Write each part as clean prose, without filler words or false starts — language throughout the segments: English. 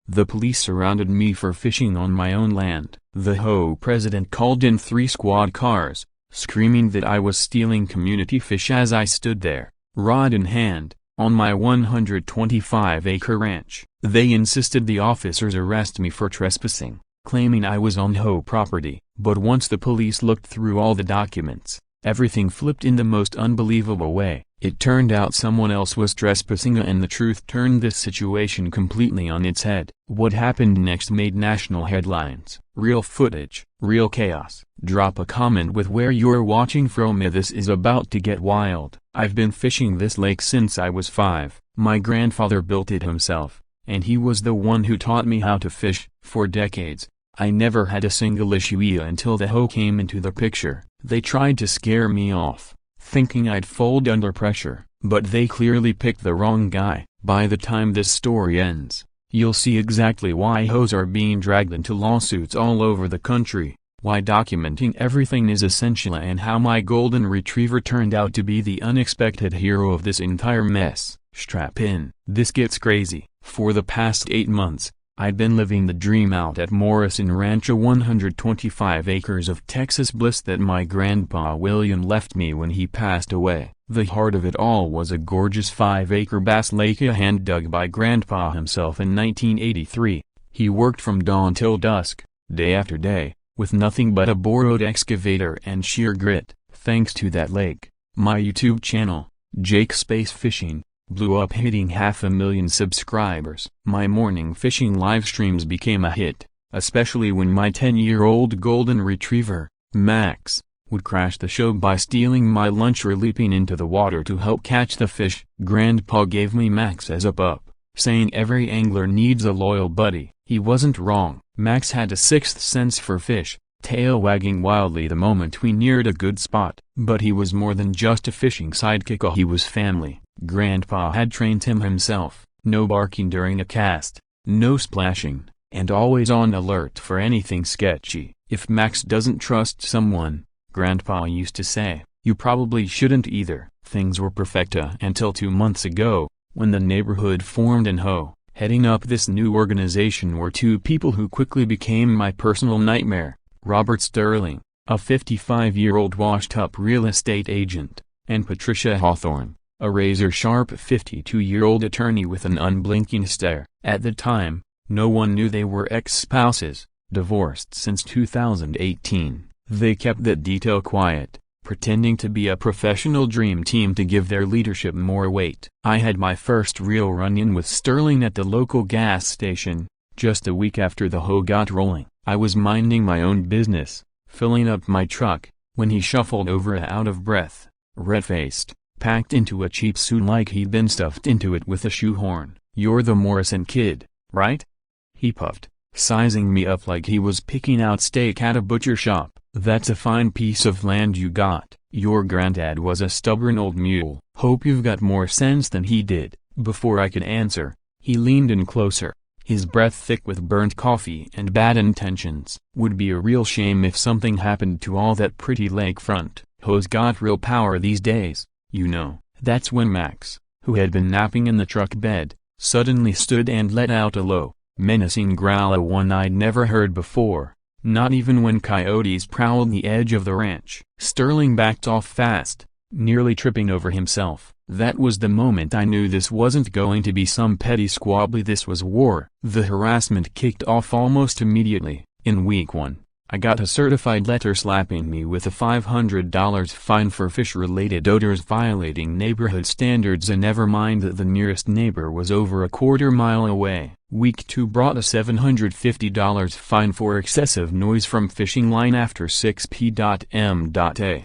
The police surrounded me for fishing on my own land. The HOA president called in 3 squad cars, screaming that I was stealing community fish as I stood there, rod in hand, on my 125-acre ranch. They insisted the officers arrest me for trespassing, claiming I was on HOA property. But once the police looked through all the documents, everything flipped in the most unbelievable way. It turned out someone else was trespassing, and the truth turned this situation completely on its head. What happened next made national headlines. Real footage, real chaos. Drop a comment with where you're watching from. This is about to get wild. I've been fishing this lake since I was 5. My grandfather built it himself, and he was the one who taught me how to fish. For decades, I never had a single issue until the HOA came into the picture. They tried to scare me off, thinking I'd fold under pressure, but they clearly picked the wrong guy. By the time this story ends, you'll see exactly why HOAs are being dragged into lawsuits all over the country, why documenting everything is essential, and how my golden retriever turned out to be the unexpected hero of this entire mess. Strap in. This gets crazy. For the past 8 months, I'd been living the dream out at Morrison Ranch, a 125 acres of Texas bliss that my grandpa William left me when he passed away. The heart of it all was a gorgeous 5-acre bass lake, hand dug by grandpa himself in 1983. He worked from dawn till dusk, day after day, with nothing but a borrowed excavator and sheer grit. Thanks to that lake, my YouTube channel, Jake Space Fishing, blew up, hitting 500,000 subscribers. My morning fishing live streams became a hit, especially when my 10-year-old golden retriever, Max, would crash the show by stealing my lunch or leaping into the water to help catch the fish. Grandpa gave me Max as a pup, saying every angler needs a loyal buddy. He wasn't wrong. Max had a sixth sense for fish, tail wagging wildly the moment we neared a good spot. But he was more than just a fishing sidekick, he was family. Grandpa had trained him himself. No barking during a cast, no splashing, and always on alert for anything sketchy. If Max doesn't trust someone, Grandpa used to say, you probably shouldn't either. Things were perfect until 2 months ago, when the neighborhood formed an HOA. Heading up this new organization were 2 people who quickly became my personal nightmare: Robert Sterling, a 55-year-old washed-up real estate agent, and Patricia Hawthorne, a razor-sharp 52-year-old attorney with an unblinking stare. At the time, no one knew they were ex-spouses, divorced since 2018. They kept that detail quiet, pretending to be a professional dream team to give their leadership more weight. I had my first real run-in with Sterling at the local gas station, just a week after the HOA got rolling. I was minding my own business, filling up my truck, when he shuffled over, out of breath, red-faced, packed into a cheap suit like he'd been stuffed into it with a shoehorn. "You're the Morrison kid, right?" he puffed, sizing me up like he was picking out steak at a butcher shop. "That's a fine piece of land you got. Your granddad was a stubborn old mule. Hope you've got more sense than he did." Before I could answer, he leaned in closer, his breath thick with burnt coffee and bad intentions. "Would be a real shame if something happened to all that pretty lakefront. HOA's got real power these days, you know." That's when Max, who had been napping in the truck bed, suddenly stood and let out a low, menacing growl, a one I'd never heard before, not even when coyotes prowled the edge of the ranch. Sterling backed off fast, nearly tripping over himself. That was the moment I knew this wasn't going to be some petty squabbly, this was war. The harassment kicked off almost immediately. In week 1, I got a certified letter slapping me with a $500 fine for fish-related odors violating neighborhood standards, and never mind that the nearest neighbor was over a quarter-mile away. Week 2 brought a $750 fine for excessive noise from fishing line after 6 p.m.a,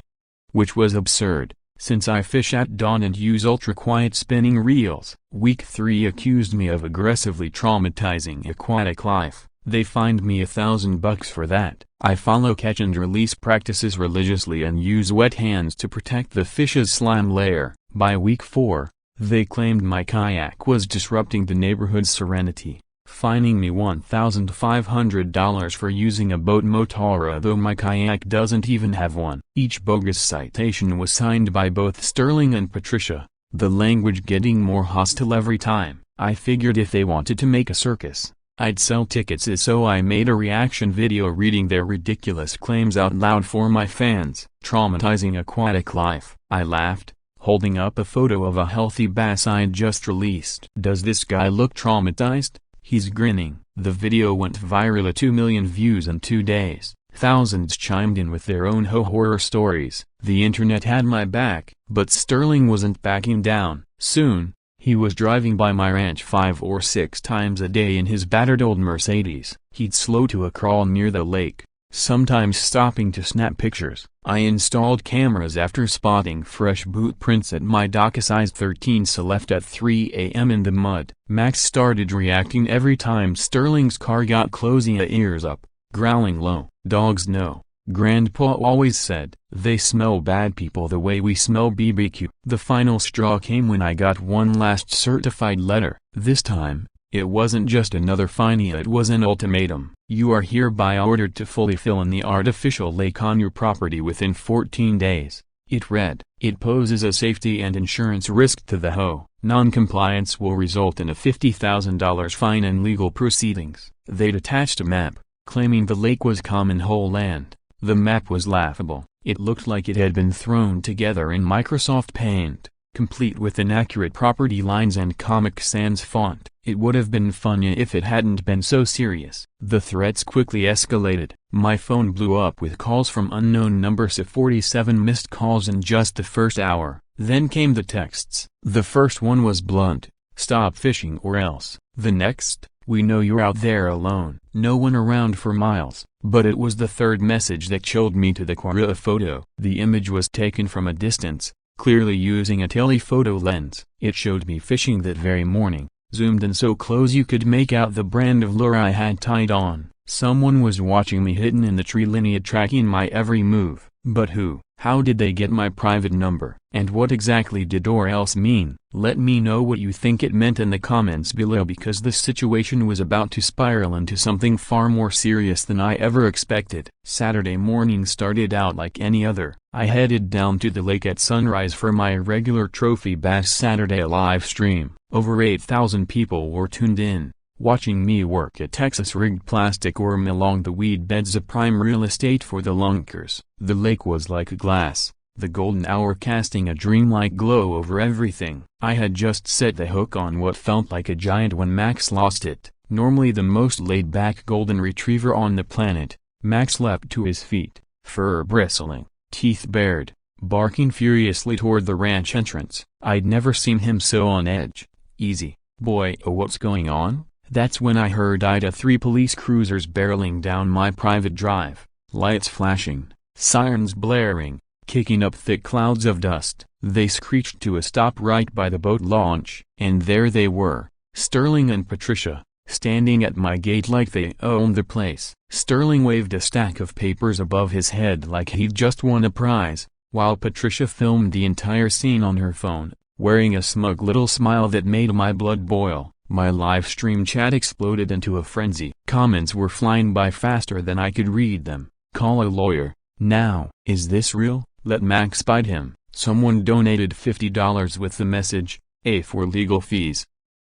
which was absurd, since I fish at dawn and use ultra-quiet spinning reels. Week 3 accused me of aggressively traumatizing aquatic life. They fined me $1,000 for that. I follow catch and release practices religiously and use wet hands to protect the fish's slime layer. By week 4, they claimed my kayak was disrupting the neighborhood's serenity, fining me $1,500 for using a boat motor, though my kayak doesn't even have one. Each bogus citation was signed by both Sterling and Patricia, the language getting more hostile every time. I figured if they wanted to make a circus, I'd sell tickets, so I made a reaction video reading their ridiculous claims out loud for my fans. Traumatizing aquatic life. I laughed, holding up a photo of a healthy bass I'd just released. Does this guy look traumatized? He's grinning. The video went viral at 2 million views in 2 days. Thousands chimed in with their own horror stories. The internet had my back, but Sterling wasn't backing down. Soon, he was driving by my ranch 5 or 6 times a day in his battered old Mercedes. He'd slow to a crawl near the lake, sometimes stopping to snap pictures. I installed cameras after spotting fresh boot prints at my dock. A size 13 left at 3 a.m. in the mud. Max started reacting every time Sterling's car got close, ears up, growling low. Dogs know, Grandpa always said, they smell bad people the way we smell BBQ. The final straw came when I got one last certified letter. This time, it wasn't just another fine, it was an ultimatum. You are hereby ordered to fully fill in the artificial lake on your property within 14 days. It read. It poses a safety and insurance risk to the HOA. Non-compliance will result in a $50,000 fine and legal proceedings. They'd attached a map, claiming the lake was common whole land. The map was laughable. It looked like it had been thrown together in Microsoft Paint, complete with inaccurate property lines and Comic Sans font. It would have been funny if it hadn't been so serious. The threats quickly escalated. My phone blew up with calls from unknown numbers. 47 missed calls in just the first hour. Then came the texts. The first one was blunt: stop fishing or else. The next: we know you're out there alone. No one around for miles. But it was the third message that chilled me to the core. A photo. The image was taken from a distance, clearly using a telephoto lens. It showed me fishing that very morning, zoomed in so close you could make out the brand of lure I had tied on. Someone was watching me hidden in the tree lineage, tracking my every move. But who? How did they get my private number? And what exactly did or else mean? Let me know what you think it meant in the comments below, because the situation was about to spiral into something far more serious than I ever expected. Saturday morning started out like any other. I headed down to the lake at sunrise for my regular Trophy Bass Saturday live stream. Over 8,000 people were tuned in, watching me work a Texas-rigged plastic worm along the weed beds, a prime real estate for the lunkers. The lake was like glass, the golden hour casting a dreamlike glow over everything. I had just set the hook on what felt like a giant when Max lost it. Normally the most laid-back golden retriever on the planet, Max leapt to his feet, fur bristling, teeth bared, barking furiously toward the ranch entrance. I'd never seen him so on edge. Easy, boy. Oh, what's going on? That's when I heard Ida 3 police cruisers barreling down my private drive, lights flashing, sirens blaring, kicking up thick clouds of dust. They screeched to a stop right by the boat launch, and there they were, Sterling and Patricia, standing at my gate like they owned the place. Sterling waved a stack of papers above his head like he'd just won a prize, while Patricia filmed the entire scene on her phone, wearing a smug little smile that made my blood boil. My live stream chat exploded into a frenzy. Comments were flying by faster than I could read them. Call a lawyer, now. Is this real? Let Max bite him. Someone donated $50 with the message, A for legal fees.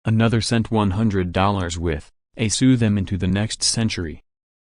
Another sent $100 with, A sue them into the next century.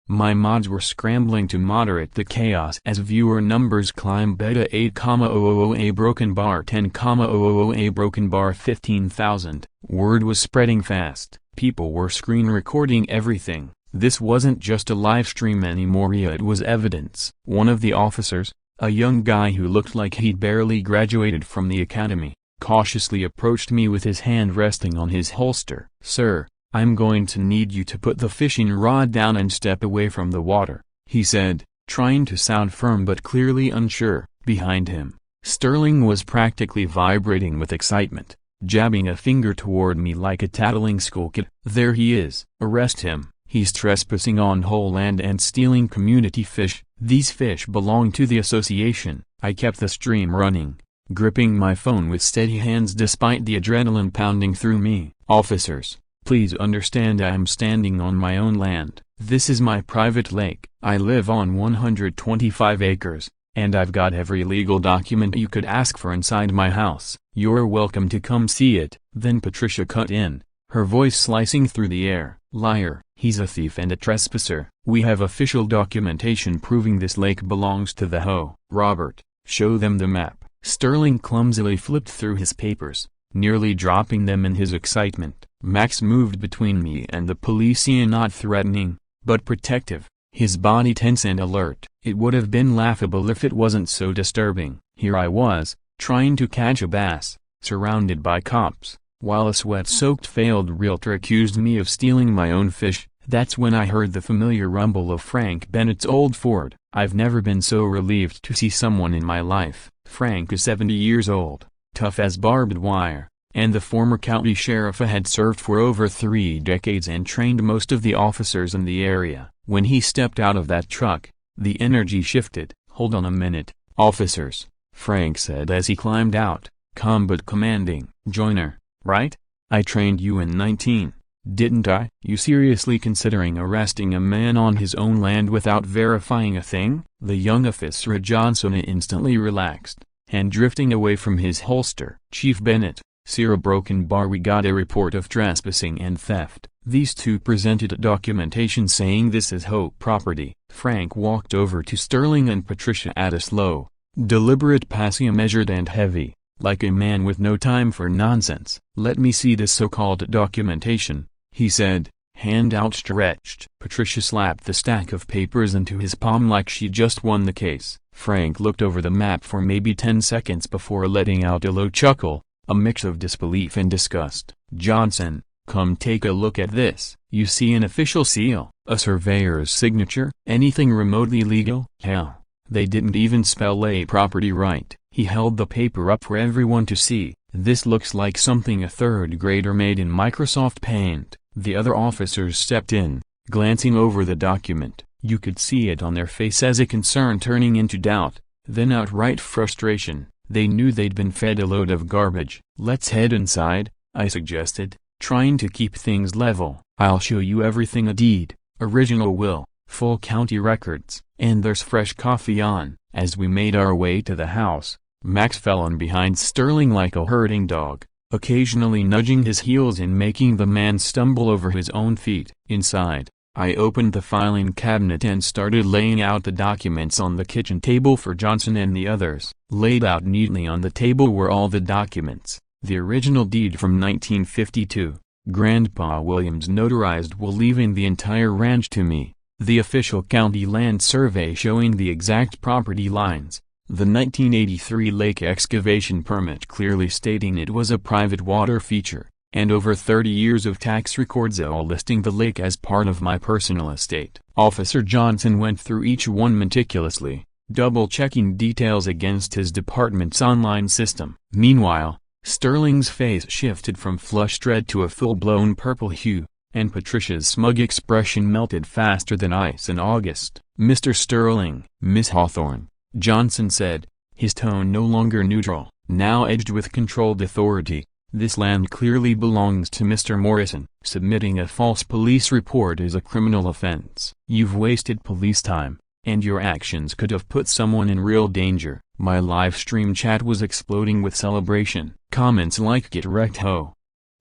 My mods were scrambling to moderate the chaos as viewer numbers climbed. Beta 8,000 A broken bar 10,000 A broken bar 15,000. Word was spreading fast. People were screen recording everything. This wasn't just a live stream anymore, it was evidence. One of the officers, a young guy who looked like he'd barely graduated from the academy, cautiously approached me with his hand resting on his holster. Sir, I'm going to need you to put the fishing rod down and step away from the water, he said, trying to sound firm but clearly unsure. Behind him, Sterling was practically vibrating with excitement, jabbing a finger toward me like a tattling school kid. There he is. Arrest him. He's trespassing on whole land and stealing community fish. These fish belong to the association. I kept the stream running, gripping my phone with steady hands despite the adrenaline pounding through me. Officers, please understand I am standing on my own land. This is my private lake. I live on 125 acres, and I've got every legal document you could ask for inside my house. You're welcome to come see it. Then Patricia cut in, her voice slicing through the air. Liar, He's a thief and a trespasser. We have official documentation proving this lake belongs to the HOA. Robert, show them the map. Sterling clumsily flipped through his papers, nearly dropping them in his excitement. Max moved between me and the policeman, not threatening, but protective, his body tense and alert. It would have been laughable if it wasn't so disturbing. Here I was, trying to catch a bass, surrounded by cops, while a sweat-soaked failed realtor accused me of stealing my own fish. That's when I heard the familiar rumble of Frank Bennett's old Ford. I've never been so relieved to see someone in my life. Frank is 70 years old, tough as barbed wire, and the former county sheriff had served for over 3 decades and trained most of the officers in the area. When he stepped out of that truck, the energy shifted. "Hold on a minute, officers," Frank said as he climbed out, calm but commanding. "Joiner, right? I trained you in 19, didn't I? You seriously considering arresting a man on his own land without verifying a thing?" The young officer Johnson instantly relaxed, hand drifting away from his holster. "Chief Bennett, sir, a broken bar. We got a report of trespassing and theft." These two presented documentation saying this is HOA property. Frank walked over to Sterling and Patricia at a slow, deliberate pace, measured and heavy, like a man with no time for nonsense. "Let me see this so-called documentation," he said, hand outstretched. Patricia slapped the stack of papers into his palm like she just won the case. Frank looked over the map for maybe 10 seconds before letting out a low chuckle, a mix of disbelief and disgust. "Johnson, come take a look at this. You see an official seal, a surveyor's signature, anything remotely legal? Hell, they didn't even spell a property right." He held the paper up for everyone to see. "This looks like something a third grader made in Microsoft Paint." The other officers stepped in, glancing over the document. You could see it on their face as a concern turning into doubt, then outright frustration. They knew they'd been fed a load of garbage. "Let's head inside," I suggested, trying to keep things level. "I'll show you everything: a deed, original will, full county records, and there's fresh coffee on." As we made our way to the house, Max fell on behind Sterling like a herding dog, occasionally nudging his heels and making the man stumble over his own feet. Inside, I opened the filing cabinet and started laying out the documents on the kitchen table for Johnson and the others. Laid out neatly on the table were all the documents: the original deed from 1952, Grandpa Williams' notarized will leaving the entire ranch to me, the official county land survey showing the exact property lines, the 1983 lake excavation permit clearly stating it was a private water feature, and over 30 years of tax records all listing the lake as part of my personal estate. Officer Johnson went through each one meticulously, double-checking details against his department's online system. Meanwhile, Sterling's face shifted from flushed red to a full-blown purple hue, and Patricia's smug expression melted faster than ice in August. "Mr. Sterling." "Miss Hawthorne," Johnson said, his tone no longer neutral, now edged with controlled authority, "this land clearly belongs to Mr. Morrison. Submitting a false police report is a criminal offense. You've wasted police time, and your actions could have put someone in real danger." My live stream chat was exploding with celebration. Comments like "Get wrecked ho!"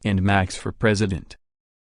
and "Max for president"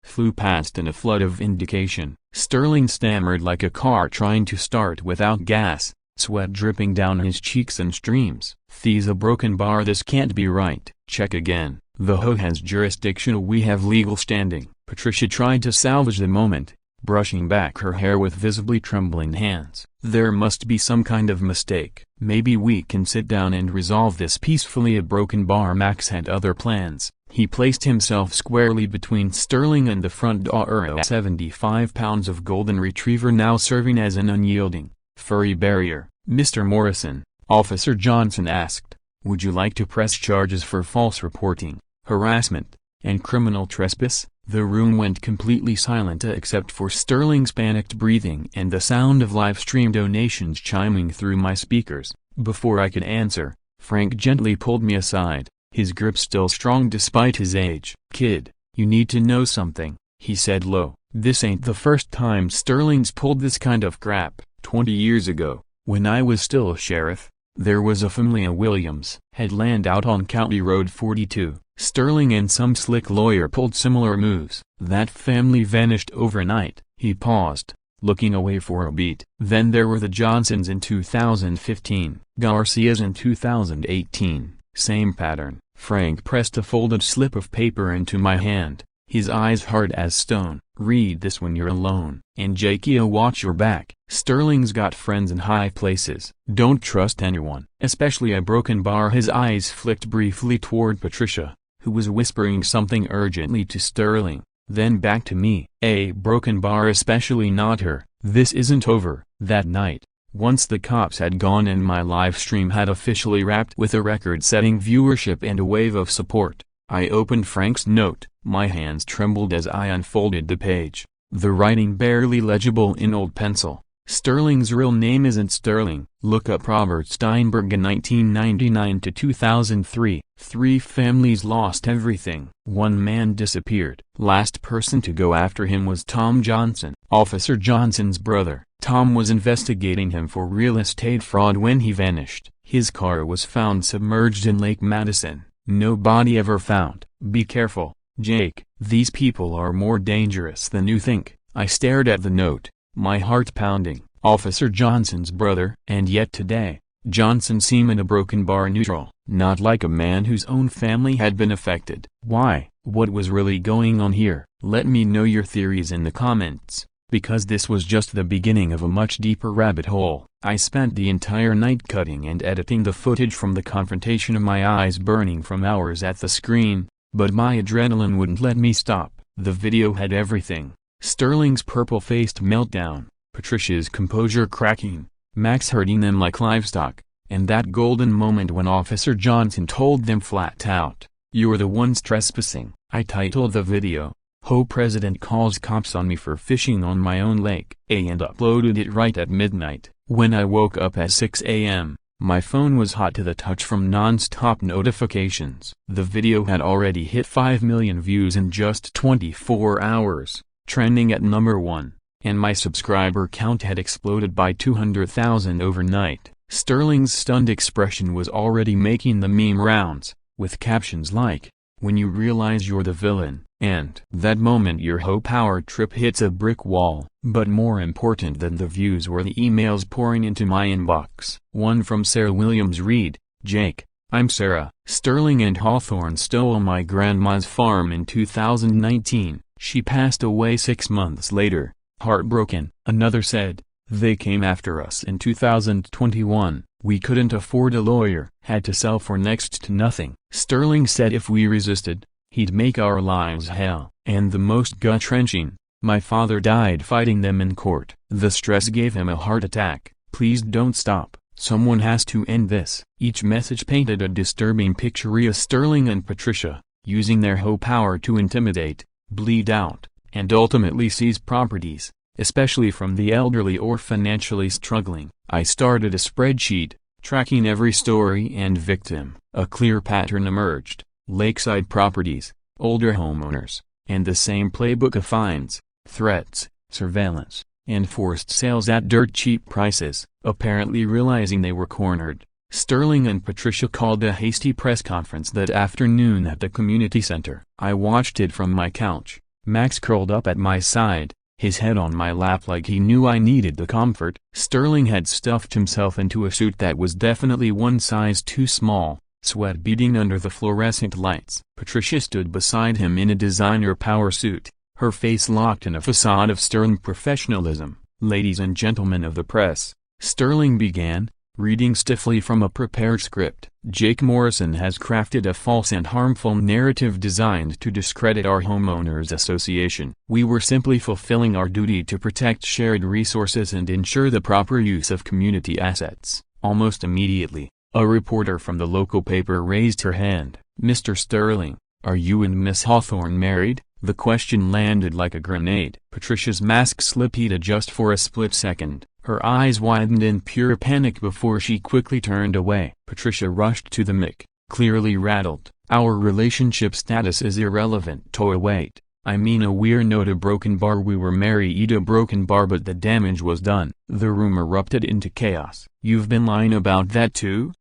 flew past in a flood of vindication. Sterling stammered like a car trying to start without gas, sweat dripping down his cheeks in streams. "There's a broken bar. This can't be right." "Check again. The HOA has jurisdiction. We have legal standing." Patricia tried to salvage the moment, brushing back her hair with visibly trembling hands. "There must be some kind of mistake. Maybe we can sit down and resolve this peacefully." A broken bar. Max had other plans. He placed himself squarely between Sterling and the front door, a 75-pound golden retriever now serving as an unyielding, furry barrier. "Mr. Morrison," Officer Johnson asked, "would you like to press charges for false reporting, harassment, and criminal trespass?" The room went completely silent except for Sterling's panicked breathing and the sound of live-stream donations chiming through my speakers. Before I could answer, Frank gently pulled me aside, his grip still strong despite his age. "Kid, you need to know something," he said low. "This ain't the first time Sterling's pulled this kind of crap. 20 years ago, when I was still a sheriff, There was a family of Williams had land out on County Road 42. Sterling and some slick lawyer pulled similar moves. That family vanished overnight. He paused, looking away for a beat. Then there were the Johnsons in 2015, Garcias in 2018. Same pattern. Frank pressed a folded slip of paper into my hand, his eyes hard as stone. Read this when you're alone. And Jakey, watch your back. Sterling's got friends in high places. Don't trust anyone, especially a broken bar. His eyes flicked briefly toward Patricia, who was whispering something urgently to Sterling, then back to me. A broken bar, especially not her. This isn't over. That night, once the cops had gone and my live stream had officially wrapped with a record-setting viewership and a wave of support, I opened Frank's note. My hands trembled as I unfolded the page, the writing barely legible in old pencil. Sterling's real name isn't Sterling. Look up Robert Steinberg in 1999 to 2003. 3 families lost everything. 1 man disappeared. Last person to go after him was Tom Johnson, Officer Johnson's brother. Tom was investigating him for real estate fraud when he vanished. His car was found submerged in Lake Madison. No body ever found. Be careful, Jake. These people are more dangerous than you think. I stared at the note, my heart pounding. Officer Johnson's brother. And yet today, Johnson seemed in a broken bar neutral, not like a man whose own family had been affected. Why? What was really going on here? Let me know your theories in the comments, because this was just the beginning of a much deeper rabbit hole. I spent the entire night cutting and editing the footage from the confrontation, of my eyes burning from hours at the screen, but my adrenaline wouldn't let me stop. The video had everything. Sterling's purple-faced meltdown, Patricia's composure cracking, Max herding them like livestock, and that golden moment when Officer Johnson told them flat out, "You're the ones trespassing." I titled the video, "HOA President Calls Cops on Me for Fishing on My Own Lake," and uploaded it right at midnight. When I woke up at 6 a.m., my phone was hot to the touch from non-stop notifications. The video had already hit 5 million views in just 24 hours, trending at number 1, and my subscriber count had exploded by 200,000 overnight. Sterling's stunned expression was already making the meme rounds, with captions like, "When you realize you're the villain," and "That moment your HOA power trip hits a brick wall." But more important than the views were the emails pouring into my inbox. One from Sarah Williams read, "Jake, I'm Sarah. Sterling and Hawthorne stole my grandma's farm in 2019. She passed away 6 months later. Heartbroken." Another said, "They came after us in 2021. We couldn't afford a lawyer. Had to sell for next to nothing." Sterling said if we resisted, he'd make our lives hell. And the most gut-wrenching, "My father died fighting them in court. The stress gave him a heart attack. Please don't stop. Someone has to end this." Each message painted a disturbing picture of Sterling and Patricia, using their HOA power to intimidate, bleed out, and ultimately seize properties, especially from the elderly or financially struggling. I started a spreadsheet, tracking every story and victim. A clear pattern emerged: lakeside properties, older homeowners, and the same playbook of fines, threats, surveillance, and forced sales at dirt-cheap prices. Apparently realizing they were cornered, Sterling and Patricia called a hasty press conference that afternoon at the community center. I watched it from my couch, Max curled up at my side, his head on my lap like he knew I needed the comfort. Sterling had stuffed himself into a suit that was definitely one size too small, sweat beading under the fluorescent lights. Patricia stood beside him in a designer power suit, her face locked in a facade of stern professionalism. "Ladies and gentlemen of the press," Sterling began, reading stiffly from a prepared script, "Jake Morrison has crafted a false and harmful narrative designed to discredit our homeowners association. We were simply fulfilling our duty to protect shared resources and ensure the proper use of community assets." Almost immediately, a reporter from the local paper raised her hand. "Mr. Sterling, are you and Miss Hawthorne married?" The question landed like a grenade. Patricia's mask slipped just for a split second. Her eyes widened in pure panic before she quickly turned away. Patricia rushed to the mic, clearly rattled. "Our relationship status is irrelevant." Wait. I mean we're not a broken bar, we were married a broken bar, but the damage was done. The room erupted into chaos. You've been lying about that too?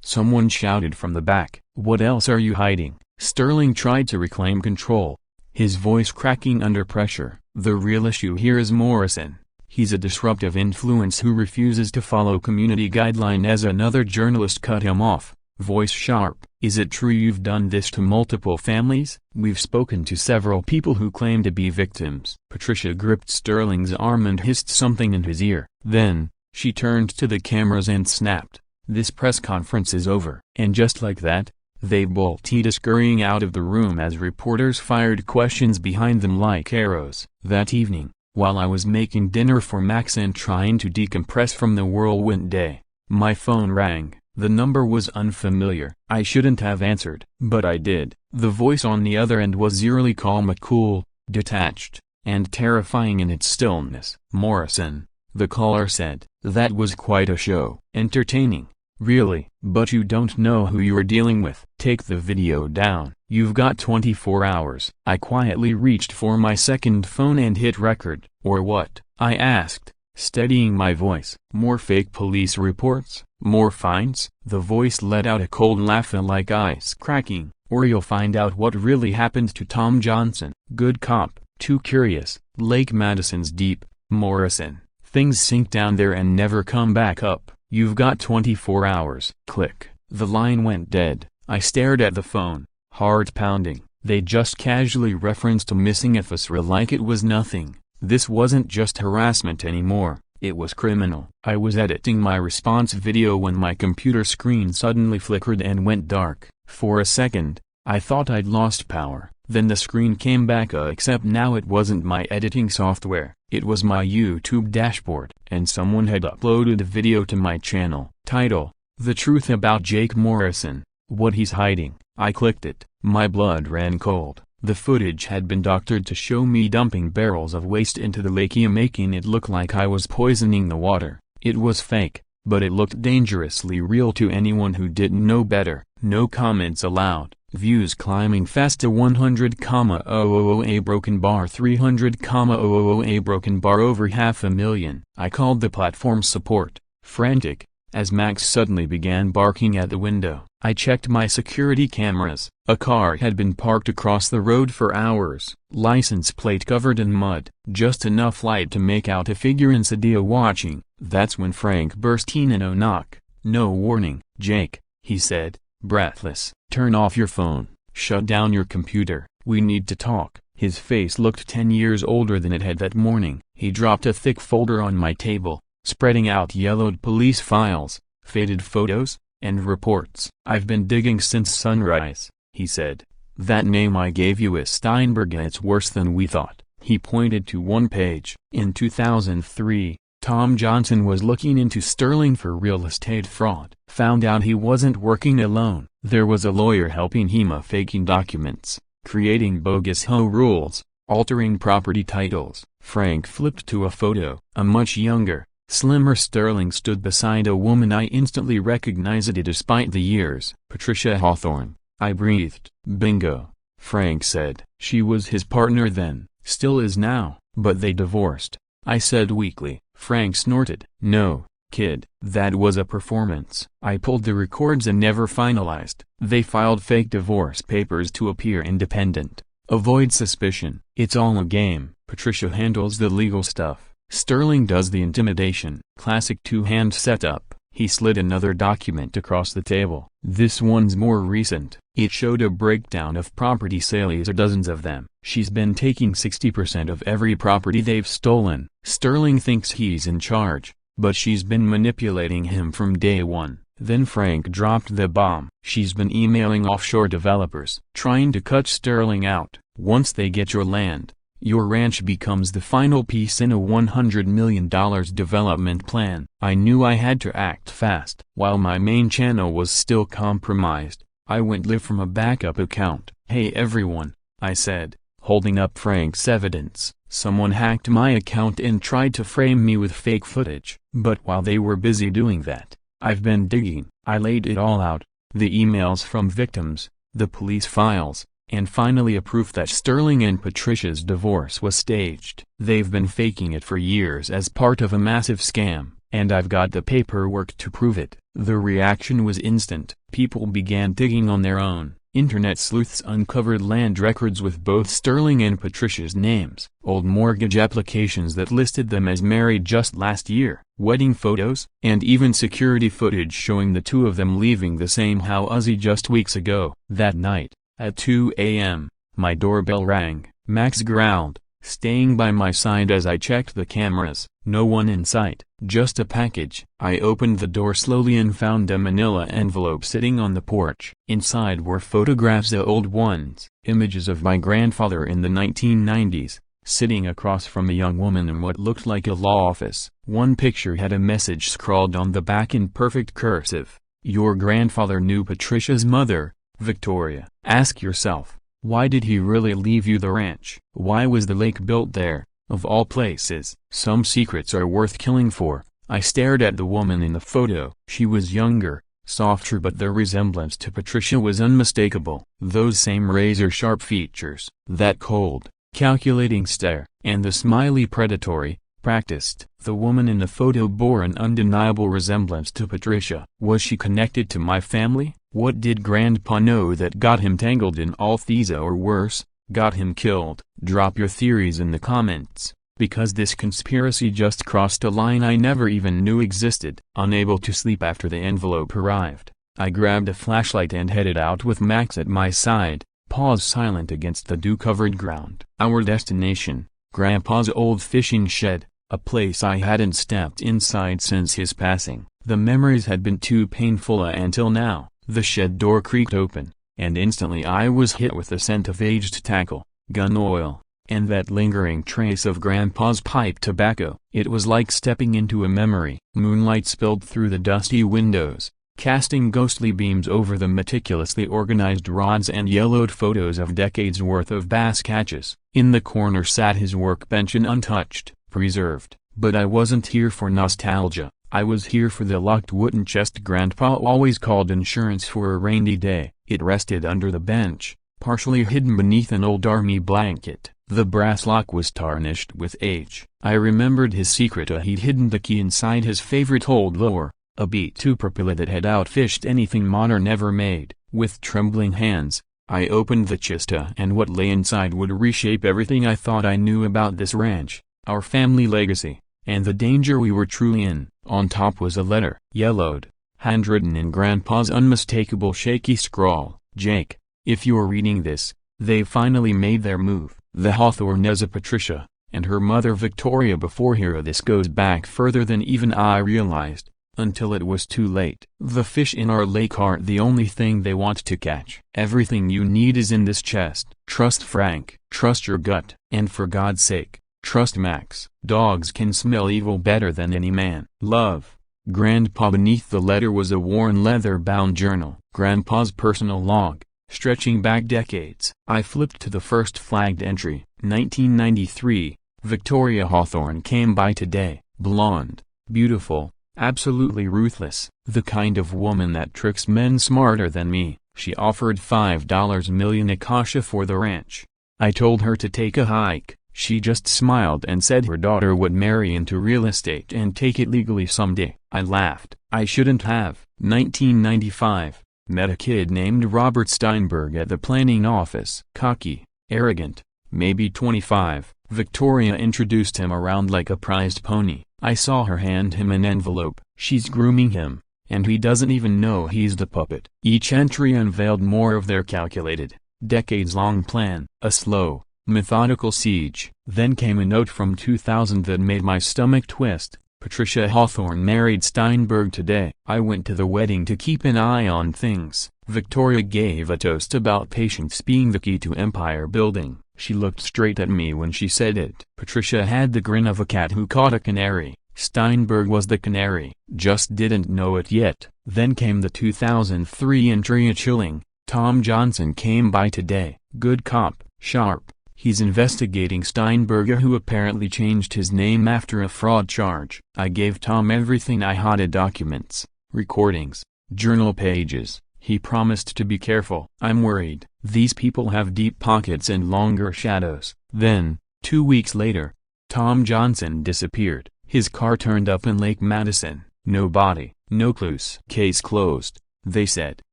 Someone shouted from the back. What else are you hiding? Sterling tried to reclaim control, his voice cracking under pressure. The real issue here is Morrison. He's a disruptive influence who refuses to follow community guideline. As another journalist cut him off, voice sharp. Is it true you've done this to multiple families? We've spoken to several people who claim to be victims. Patricia gripped Sterling's arm and hissed something in his ear. Then, she turned to the cameras and snapped, "This press conference is over." And just like that, they bolted scurrying out of the room as reporters fired questions behind them like arrows. That evening, while I was making dinner for Max and trying to decompress from the whirlwind day, my phone rang. The number was unfamiliar. I shouldn't have answered, but I did. The voice on the other end was eerily calm, cool, detached, and terrifying in its stillness. "Morrison," the caller said. "That was quite a show." "Entertaining, really, but you don't know who you're dealing with. Take the video down. You've got 24 hours. I quietly reached for my second phone and hit record. "Or what?" I asked, steadying my voice. "More fake police reports? More fines?" The voice let out a cold laugh like ice cracking. "Or you'll find out what really happened to Tom Johnson. Good cop, too curious. Lake Madison's deep, Morrison. Things sink down there and never come back up. You've got 24 hours. Click." The line went dead. I stared at the phone, heart pounding. They just casually referenced a missing officer like it was nothing. This wasn't just harassment anymore. It was criminal. I was editing my response video when my computer screen suddenly flickered and went dark. For a second, I thought I'd lost power. Then the screen came back, except now it wasn't my editing software. It was my YouTube dashboard. And someone had uploaded a video to my channel. Title: The Truth About Jake Morrison, What He's Hiding. I clicked it. My blood ran cold. The footage had been doctored to show me dumping barrels of waste into the lake, making it look like I was poisoning the water. It was fake, but it looked dangerously real to anyone who didn't know better. No comments allowed. Views climbing fast to 100,000 a broken bar, 300,000 a broken bar, over 500,000. I called the platform support, frantic, as Max suddenly began barking at the window. I checked my security cameras. A car had been parked across the road for hours, license plate covered in mud, just enough light to make out a figure in sedan watching. That's when Frank burst in a knock. No warning. "Jake," he said, breathless, "turn off your phone, shut down your computer, we need to talk." His face looked 10 years older than it had that morning. He dropped a thick folder on my table, spreading out yellowed police files, faded photos, and reports. "I've been digging since sunrise," he said. "That name I gave you is Steinberg. It's worse than we thought." He pointed to one page. In 2003, Tom Johnson was looking into Sterling for real estate fraud. Found out he wasn't working alone. There was a lawyer helping him, faking documents, creating bogus HOA rules, altering property titles. Frank flipped to a photo. A much younger, slimmer Sterling stood beside a woman I instantly recognized despite the years. "Patricia Hawthorne." I breathed. "Bingo," Frank said. "She was his partner then, still is now, but they divorced," I said weakly. Frank snorted. "No, kid, that was a performance. I pulled the records and never finalized. They filed fake divorce papers to appear independent, avoid suspicion. It's all a game. Patricia handles the legal stuff. Sterling does the intimidation." Classic two-hand setup. He slid another document across the table. "This one's more recent." It showed a breakdown of property sales, dozens of them. "She's been taking 60% of every property they've stolen. Sterling thinks he's in charge, but she's been manipulating him from day one." Then Frank dropped the bomb. "She's been emailing offshore developers, trying to cut Sterling out. Once they get your land, your ranch becomes the final piece in a $100 million development plan." I knew I had to act fast. While my main channel was still compromised, I went live from a backup account. "Hey everyone," I said, holding up Frank's evidence. "Someone hacked my account and tried to frame me with fake footage. But while they were busy doing that, I've been digging." I laid it all out. The emails from victims, the police files, And finally a proof that Sterling and Patricia's divorce was staged. They've been faking it for years as part of a massive scam, and I've got the paperwork to prove it. The reaction was instant. People began digging on their own. Internet sleuths uncovered land records with both Sterling and Patricia's names, old mortgage applications that listed them as married just last year, wedding photos, and even security footage showing the two of them leaving the same house just weeks ago. That night, at 2 a.m., my doorbell rang. Max growled, staying by my side as I checked the cameras. No one in sight, just a package. I opened the door slowly and found a manila envelope sitting on the porch. Inside were photographs, the old ones, images of my grandfather in the 1990s, sitting across from a young woman in what looked like a law office. One picture had a message scrawled on the back in perfect cursive. Your grandfather knew Patricia's mother, Victoria. Ask yourself, why did he really leave you the ranch? Why was the lake built there, of all places? Some secrets are worth killing for. I stared at the woman in the photo. She was younger, softer, but the resemblance to Patricia was unmistakable. Those same razor-sharp features, that cold, calculating stare, and the smiley predatory, practiced. The woman in the photo bore an undeniable resemblance to Patricia. Was she connected to my family? What did Grandpa know that got him tangled in all these, or worse, got him killed? Drop your theories in the comments, because this conspiracy just crossed a line I never even knew existed. Unable to sleep after the envelope arrived, I grabbed a flashlight and headed out with Max at my side, paws silent against the dew-covered ground. Our destination, Grandpa's old fishing shed, a place I hadn't stepped inside since his passing. The memories had been too painful until now. The shed door creaked open, and instantly I was hit with the scent of aged tackle, gun oil, and that lingering trace of Grandpa's pipe tobacco. It was like stepping into a memory. Moonlight spilled through the dusty windows, casting ghostly beams over the meticulously organized rods and yellowed photos of decades worth of bass catches. In the corner sat his workbench, untouched, preserved. But I wasn't here for nostalgia. I was here for the locked wooden chest Grandpa always called insurance for a rainy day. It rested under the bench, partially hidden beneath an old army blanket. The brass lock was tarnished with age. I remembered his secret. He'd hidden the key inside his favorite old lure, a B2 propeller that had outfished anything modern ever made. With trembling hands, I opened the chest, and what lay inside would reshape everything I thought I knew about this ranch, our family legacy, and the danger we were truly in. On top was a letter, yellowed, handwritten in Grandpa's unmistakable shaky scrawl. Jake, if you're reading this, they finally made their move. The Hawthornes of Patricia, and her mother Victoria before here. This goes back further than even I realized, until it was too late. The fish in our lake aren't the only thing they want to catch. Everything you need is in this chest. Trust Frank, trust your gut, and for God's sake, trust Max. Dogs can smell evil better than any man. Love, Grandpa. Beneath the letter was a worn leather-bound journal, Grandpa's personal log, stretching back decades. I flipped to the first flagged entry, 1993, Victoria Hawthorne came by today, blonde, beautiful, absolutely ruthless, the kind of woman that tricks men smarter than me. She offered $5 million Akasha for the ranch. I told her to take a hike. She just smiled and said her daughter would marry into real estate and take it legally someday. I laughed. I shouldn't have. 1995. Met a kid named Robert Steinberg at the planning office. Cocky, arrogant, maybe 25. Victoria introduced him around like a prized pony. I saw her hand him an envelope. She's grooming him, and he doesn't even know he's the puppet. Each entry unveiled more of their calculated, decades-long plan. A slow, methodical siege. Then came a note from 2000 that made my stomach twist. Patricia Hawthorne married Steinberg today. I went to the wedding to keep an eye on things. Victoria gave a toast about patience being the key to empire building. She looked straight at me when she said it. Patricia had the grin of a cat who caught a canary. Steinberg was the canary, just didn't know it yet. Then came the 2003 entry, a chilling. Tom Johnson came by today. Good cop, sharp. He's investigating Steinberg, who apparently changed his name after a fraud charge. I gave Tom everything I had: documents, recordings, journal pages, He promised to be careful. I'm worried. These people have deep pockets and longer shadows. Then, 2 weeks later, Tom Johnson disappeared. His car turned up in Lake Madison. No body, no clues. Case closed, they said.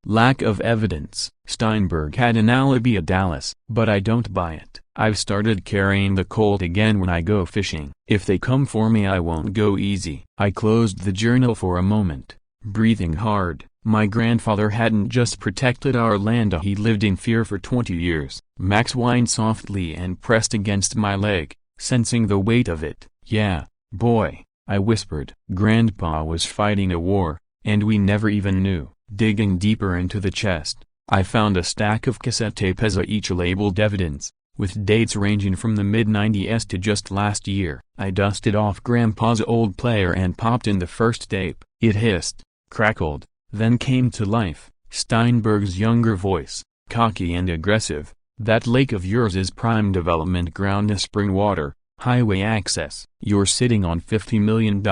Lack of evidence. Steinberg had an alibi at Dallas, but I don't buy it. I've started carrying the Colt again when I go fishing. If they come for me, I won't go easy. I closed the journal for a moment, breathing hard. My grandfather hadn't just protected our land, he lived in fear for 20 years. Max whined softly and pressed against my leg, sensing the weight of it. Yeah, boy, I whispered. Grandpa was fighting a war, and we never even knew. Digging deeper into the chest, I found a stack of cassette tapes, each labeled evidence, with dates ranging from the mid-90s to just last year. I dusted off Grandpa's old player and popped in the first tape. It hissed, crackled, then came to life. Steinberg's younger voice, cocky and aggressive. That lake of yours is prime development ground, spring water, highway access. You're sitting on $50 million.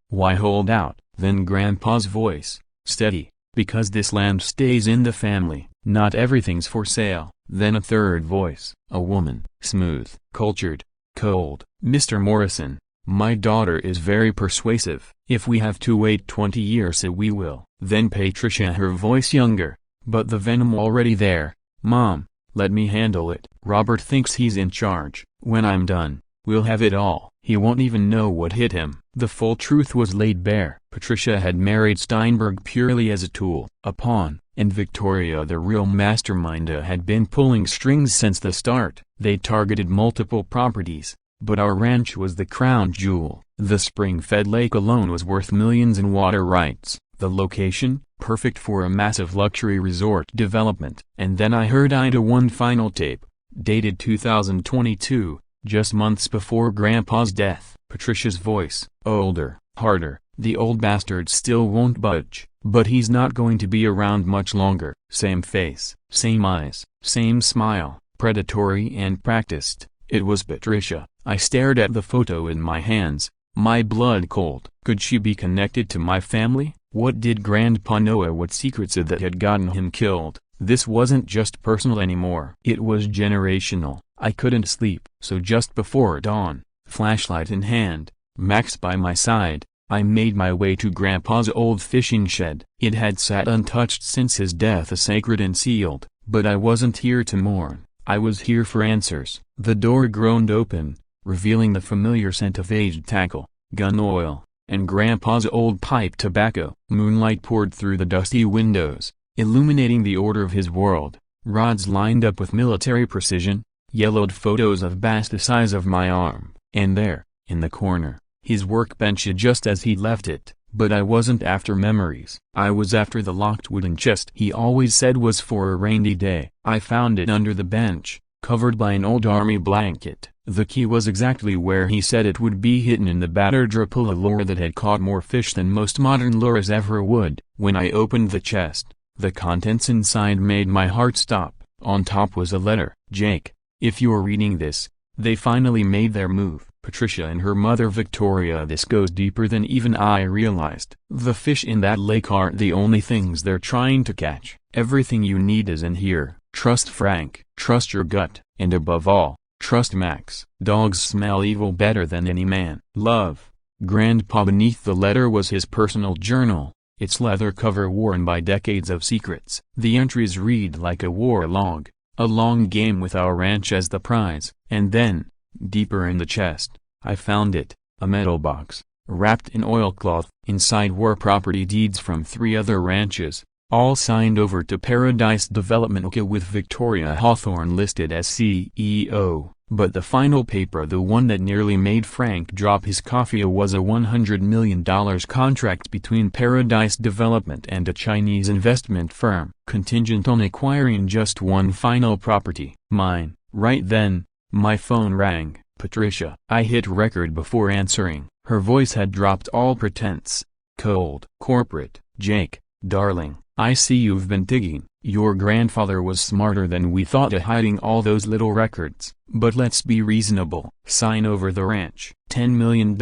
Why hold out? Then Grandpa's voice, steady, because this land stays in the family. Not everything's for sale. Then a third voice, a woman, smooth, cultured, cold. Mr. Morrison, my daughter is very persuasive. If we have to wait 20 years, we will. Then Patricia, her voice younger, but the venom already there. Mom, let me handle it. Robert thinks he's in charge. When I'm done, we'll have it all. He won't even know what hit him. The full truth was laid bare. Patricia had married Steinberg purely as a tool, a pawn, and Victoria, the real mastermind, had been pulling strings since the start. They targeted multiple properties, but our ranch was the crown jewel. The spring-fed lake alone was worth millions in water rights. The location, perfect for a massive luxury resort development. And then I heard Ida one final tape, dated 2022, just months before Grandpa's death. Patricia's voice, older, harder. The old bastard still won't budge, but he's not going to be around much longer. Same face, same eyes, same smile, predatory and practiced. It was Patricia. I stared at the photo in my hands, my blood cold. Could she be connected to my family? What did Grandpa know? What secrets that had gotten him killed? This wasn't just personal anymore. It was generational. I couldn't sleep. So just before dawn, flashlight in hand, Max by my side, I made my way to Grandpa's old fishing shed. It had sat untouched since his death, sacred and sealed. But I wasn't here to mourn. I was here for answers. The door groaned open, revealing the familiar scent of aged tackle, gun oil, and Grandpa's old pipe tobacco. Moonlight poured through the dusty windows, illuminating the order of his world. Rods lined up with military precision, yellowed photos of bass the size of my arm, and there, in the corner, his workbench just as he left it. But I wasn't after memories. I was after the locked wooden chest he always said was for a rainy day. I found it under the bench, covered by an old army blanket. The key was exactly where he said it would be, hidden in the battered Rapula lure that had caught more fish than most modern lures ever would. When I opened the chest, the contents inside made my heart stop. On top was a letter. Jake, if you're reading this, they finally made their move. Patricia and her mother Victoria. This goes deeper than even I realized. The fish in that lake aren't the only things they're trying to catch. Everything you need is in here. Trust Frank, trust your gut, and above all, trust Max. Dogs smell evil better than any man. Love, Grandpa. Beneath the letter was his personal journal, its leather cover worn by decades of secrets. The entries read like a war log, a long game with our ranch as the prize. And then, deeper in the chest, I found it, a metal box, wrapped in oilcloth. Inside were property deeds from 3 other ranches, all signed over to Paradise Development with Victoria Hawthorne listed as CEO. But the final paper, the one that nearly made Frank drop his coffee, was a $100 million contract between Paradise Development and a Chinese investment firm, contingent on acquiring just one final property, mine. Right then, my phone rang. Patricia. I hit record before answering. Her voice had dropped all pretense. Cold. Corporate. Jake, darling, I see you've been digging. Your grandfather was smarter than we thought, hiding all those little records. But let's be reasonable. Sign over the ranch. $10 million.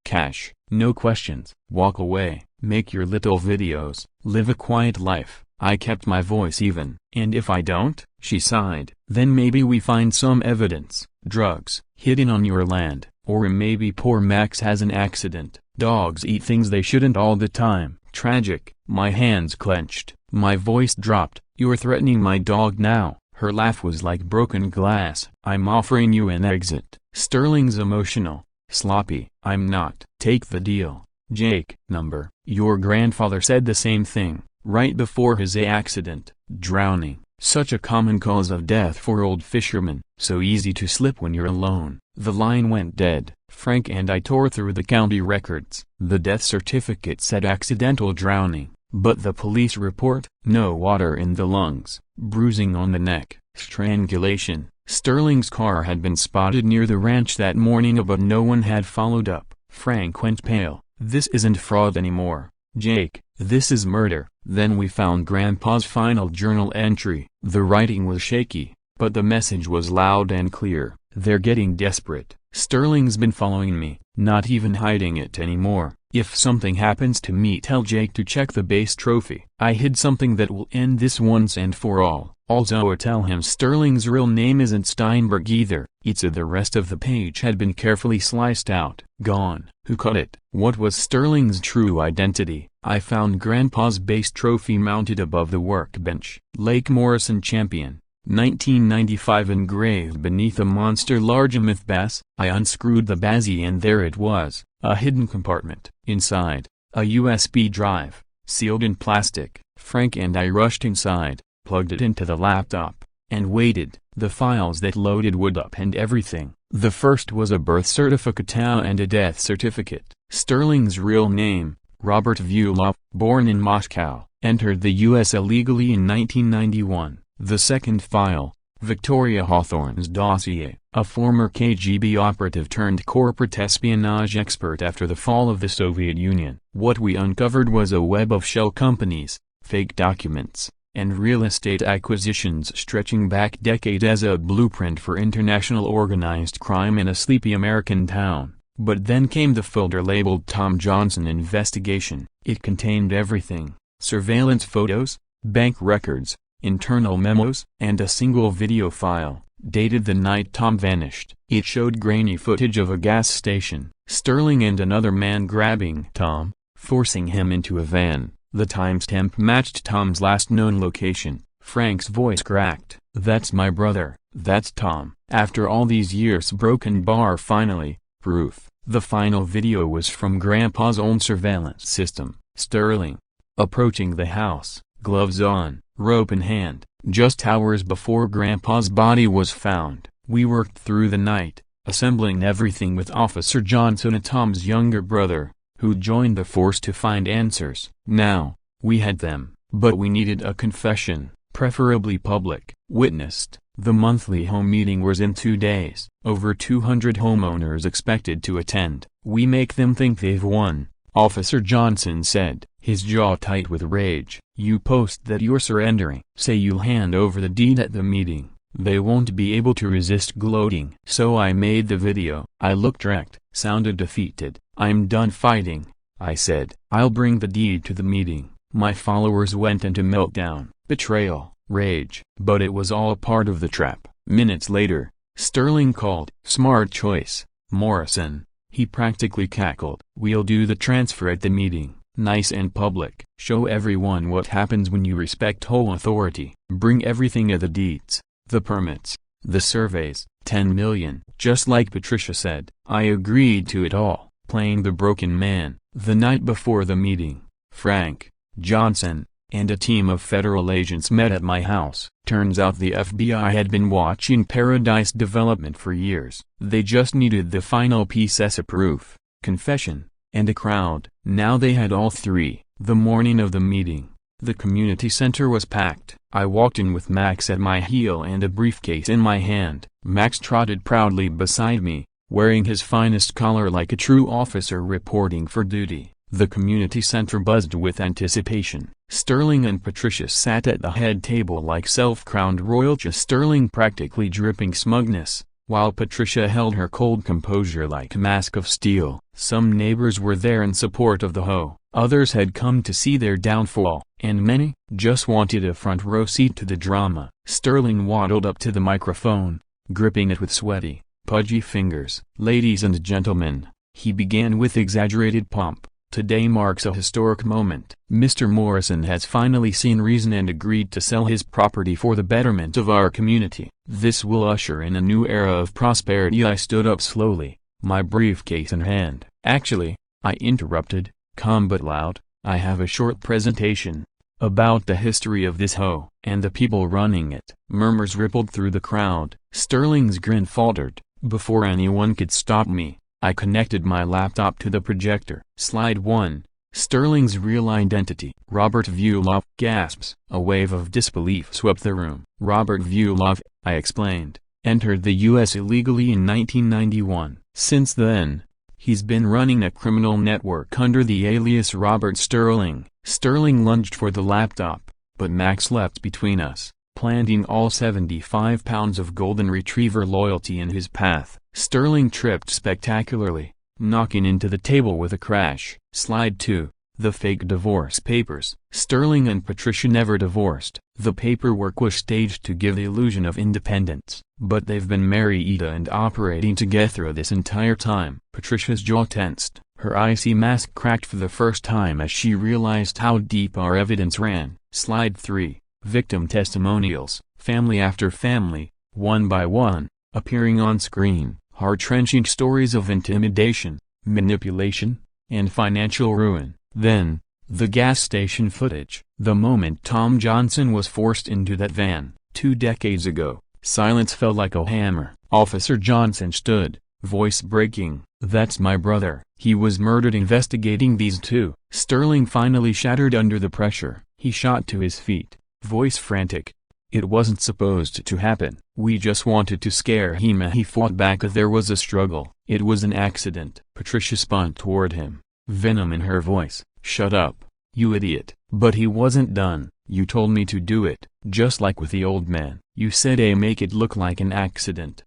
Cash. No questions. Walk away. Make your little videos. Live a quiet life. I kept my voice even. "And if I don't?" she sighed. "Then maybe we find some evidence, drugs, hidden on your land, or maybe poor Max has an accident. Dogs eat things they shouldn't all the time. Tragic." My hands clenched, my voice dropped. "You're threatening my dog now." Her laugh was like broken glass. "I'm offering you an exit." Sterling's emotional, sloppy. "I'm not." "Take the deal." Jake. Number. "Your grandfather said the same thing, right before his accident. Drowning. Such a common cause of death for old fishermen, so easy to slip when you're alone." The line went dead. Frank and I tore through the county records. The death certificate said accidental drowning, but the police report, no water in the lungs, bruising on the neck, strangulation. Sterling's car had been spotted near the ranch that morning but no one had followed up. Frank went pale. "This isn't fraud anymore, Jake, this is murder." Then we found Grandpa's final journal entry. The writing was shaky, but the message was loud and clear. "They're getting desperate. Sterling's been following me, not even hiding it anymore. If something happens to me, tell Jake to check the base trophy. I hid something that will end this once and for all. Also tell him Sterling's real name isn't Steinberg either." The rest of the page had been carefully sliced out. Gone. Who cut it? What was Sterling's true identity? I found Grandpa's base trophy mounted above the workbench. Lake Morrison Champion, 1995, engraved beneath a monster largemouth bass. I unscrewed the bazzie and there it was, a hidden compartment. Inside, a USB drive, sealed in plastic. Frank and I rushed inside, plugged it into the laptop, and waited. The files that loaded would append everything. The first was a birth certificate and a death certificate. Sterling's real name, Robert Vyulov, born in Moscow, entered the U.S. illegally in 1991. The second file, Victoria Hawthorne's dossier, a former KGB operative turned corporate espionage expert after the fall of the Soviet Union. What we uncovered was a web of shell companies, fake documents, and real estate acquisitions stretching back decades as a blueprint for international organized crime in a sleepy American town. But then came the folder labeled Tom Johnson Investigation. It contained everything: surveillance photos, bank records, internal memos, and a single video file, dated the night Tom vanished. It showed grainy footage of a gas station, Sterling and another man grabbing Tom, forcing him into a van. The timestamp matched Tom's last known location. Frank's voice cracked. "That's my brother, that's Tom." After all these years, broken bar finally, proof. The final video was from Grandpa's own surveillance system. Sterling, approaching the house, gloves on, rope in hand, just hours before Grandpa's body was found. We worked through the night, assembling everything with Officer Johnson, Tom's younger brother, who joined the force to find answers. Now, we had them, but we needed a confession, preferably public, witnessed. The monthly home meeting was in 2 days. Over 200 homeowners expected to attend. "We make them think they've won," Officer Johnson said, his jaw tight with rage. "You post that you're surrendering. Say you'll hand over the deed at the meeting. They won't be able to resist gloating." So I made the video. I looked wrecked, sounded defeated. "I'm done fighting," I said. "I'll bring the deed to the meeting." My followers went into meltdown, betrayal, rage. But it was all part of the trap. Minutes later, Sterling called. "Smart choice, Morrison," he practically cackled. "We'll do the transfer at the meeting, nice and public. Show everyone what happens when you respect whole authority. Bring everything of the deeds, the permits, the surveys, 10 million. Just like Patricia said. I agreed to it all, playing the broken man. The night before the meeting, Frank, Johnson, and a team of federal agents met at my house. Turns out the FBI had been watching Paradise Development for years. They just needed the final piece as a proof, confession, and a crowd. Now they had all three. The morning of the meeting, the community center was packed. I walked in with Max at my heel and a briefcase in my hand. Max trotted proudly beside me, wearing his finest collar like a true officer reporting for duty. The community center buzzed with anticipation. Sterling and Patricia sat at the head table like self-crowned royalty. Sterling practically dripping smugness, while Patricia held her cold composure like a mask of steel. Some neighbors were there in support of the hoe, others had come to see their downfall, and many just wanted a front row seat to the drama. Sterling waddled up to the microphone, gripping it with sweaty, pudgy fingers. "Ladies and gentlemen," he began with exaggerated pomp, "today marks a historic moment. Mr. Morrison has finally seen reason and agreed to sell his property for the betterment of our community. This will usher in a new era of prosperity." I stood up slowly, my briefcase in hand. "Actually," I interrupted, calm but loud, "I have a short presentation about the history of this hoe and the people running it." Murmurs rippled through the crowd. Sterling's grin faltered. Before anyone could stop me, I connected my laptop to the projector. Slide 1. Sterling's real identity. Robert Vuilov gasps. A wave of disbelief swept the room. Robert Vuilov, I explained, entered the U.S. illegally in 1991. Since then, he's been running a criminal network under the alias Robert Sterling. Sterling lunged for the laptop, but Max leapt between us, planting all 75 pounds of golden retriever loyalty in his path. Sterling tripped spectacularly, knocking into the table with a crash. Slide 2. The fake divorce papers. Sterling and Patricia never divorced. The paperwork was staged to give the illusion of independence, but they've been married and operating together this entire time. Patricia's jaw tensed, her icy mask cracked for the first time as she realized how deep our evidence ran. Slide 3. Victim testimonials. Family after family, one by one, appearing on screen, heart-wrenching stories of intimidation, manipulation, and financial ruin. Then, the gas station footage. The moment Tom Johnson was forced into that van, 2 decades ago, silence fell like a hammer. Officer Johnson stood, voice breaking. "That's my brother. He was murdered investigating these two." Sterling finally shattered under the pressure. He shot to his feet, voice frantic. "It wasn't supposed to happen. We just wanted to scare him." He fought back. There was a struggle. "It was an accident." Patricia spun toward him, venom in her voice. "Shut up, you idiot." "But he wasn't done. You told me to do it, just like with the old man. You said make it look like an accident."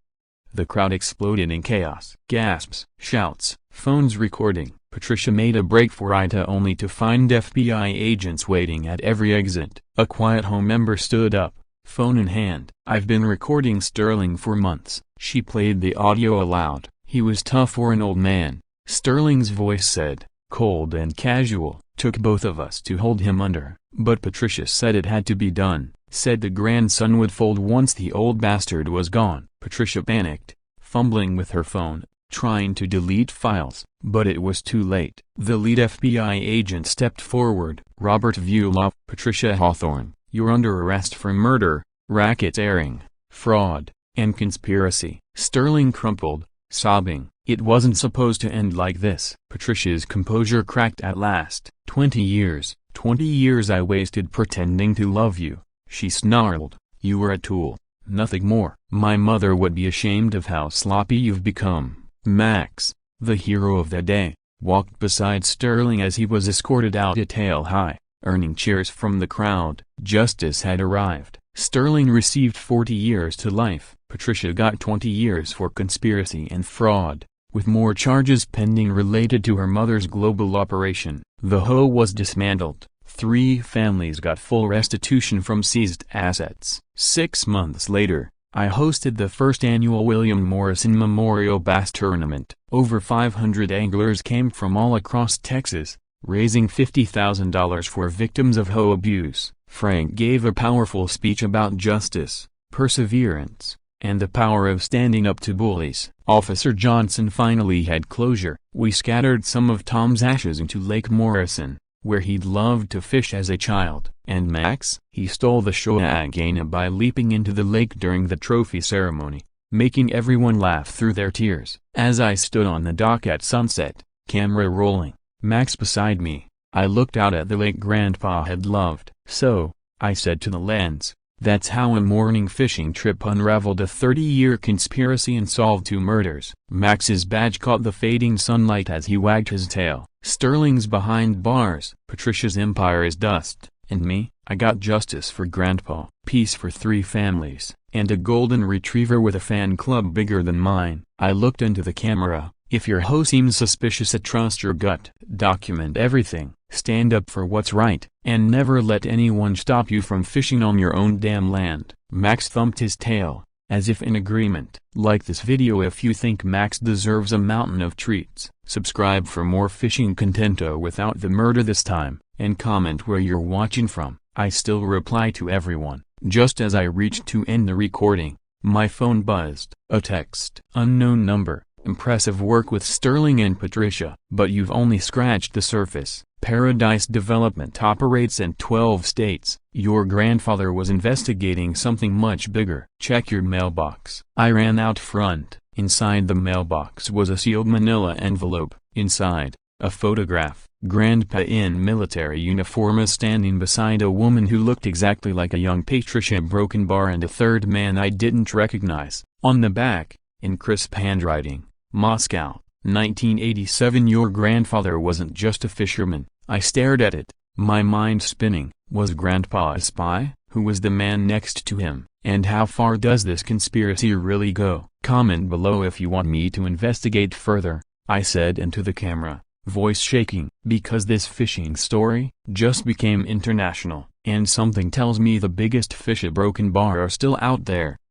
The crowd exploded in chaos. Gasps, shouts, phones recording. Patricia made a break for Ida only to find FBI agents waiting at every exit. A quiet home member stood up, phone in hand. "I've been recording Sterling for months." She played the audio aloud. "He was tough for an old man," Sterling's voice said, cold and casual. "Took both of us to hold him under." But Patricia said it had to be done, said the grandson would fold once the old bastard was gone. Patricia panicked, fumbling with her phone, trying to delete files, but it was too late. The lead FBI agent stepped forward. "Robert Vuilov." "Patricia Hawthorne, you're under arrest for murder, racketeering, fraud, and conspiracy." Sterling crumpled, sobbing. "It wasn't supposed to end like this." Patricia's composure cracked at last. 20 years I wasted pretending to love you," she snarled. "You were a tool, nothing more. My mother would be ashamed of how sloppy you've become." Max, the hero of the day, walked beside Sterling as he was escorted out at tail high, earning cheers from the crowd. Justice had arrived. Sterling received 40 years to life. Patricia got 20 years for conspiracy and fraud, with more charges pending related to her mother's global operation. The hoe was dismantled. 3 families got full restitution from seized assets. 6 months later, I hosted the first annual William Morrison Memorial Bass Tournament. Over 500 anglers came from all across Texas, raising $50,000 for victims of hoe abuse. Frank gave a powerful speech about justice, perseverance, and the power of standing up to bullies. Officer Johnson finally had closure. We scattered some of Tom's ashes into Lake Morrison, where he'd loved to fish as a child. And Max? He stole the HOA again by leaping into the lake during the trophy ceremony, making everyone laugh through their tears. As I stood on the dock at sunset, camera rolling, Max beside me, I looked out at the lake Grandpa had loved. "So," I said to the lens, "that's how a morning fishing trip unraveled a 30-year conspiracy and solved 2 murders." Max's badge caught the fading sunlight as he wagged his tail. "Sterling's behind bars. Patricia's empire is dust." And me, I got justice for Grandpa, peace for 3 families, and a golden retriever with a fan club bigger than mine. I looked into the camera. If your hoe seems suspicious, trust your gut. Document everything, stand up for what's right, and never let anyone stop you from fishing on your own damn land. Max thumped his tail, as if in agreement. Like this video if you think Max deserves a mountain of treats. Subscribe for more fishing content without the murder this time, and comment where you're watching from. I still reply to everyone. Just as I reached to end the recording, my phone buzzed. A text. Unknown number. Impressive work with Sterling and Patricia. But you've only scratched the surface. Paradise Development operates in 12 states. Your grandfather was investigating something much bigger. Check your mailbox. I ran out front. Inside the mailbox was a sealed manila envelope. Inside, a photograph. Grandpa in military uniform is standing beside a woman who looked exactly like a young Patricia Brokenbar and a third man I didn't recognize. On the back, in crisp handwriting, Moscow, 1987. Your grandfather wasn't just a fisherman. I stared at it, my mind spinning. Was Grandpa a spy? Who was the man next to him? And how far does this conspiracy really go? Comment below if you want me to investigate further, I said into the camera, voice shaking. Because this fishing story just became international, and something tells me the biggest fish at Broken Bar are still out there.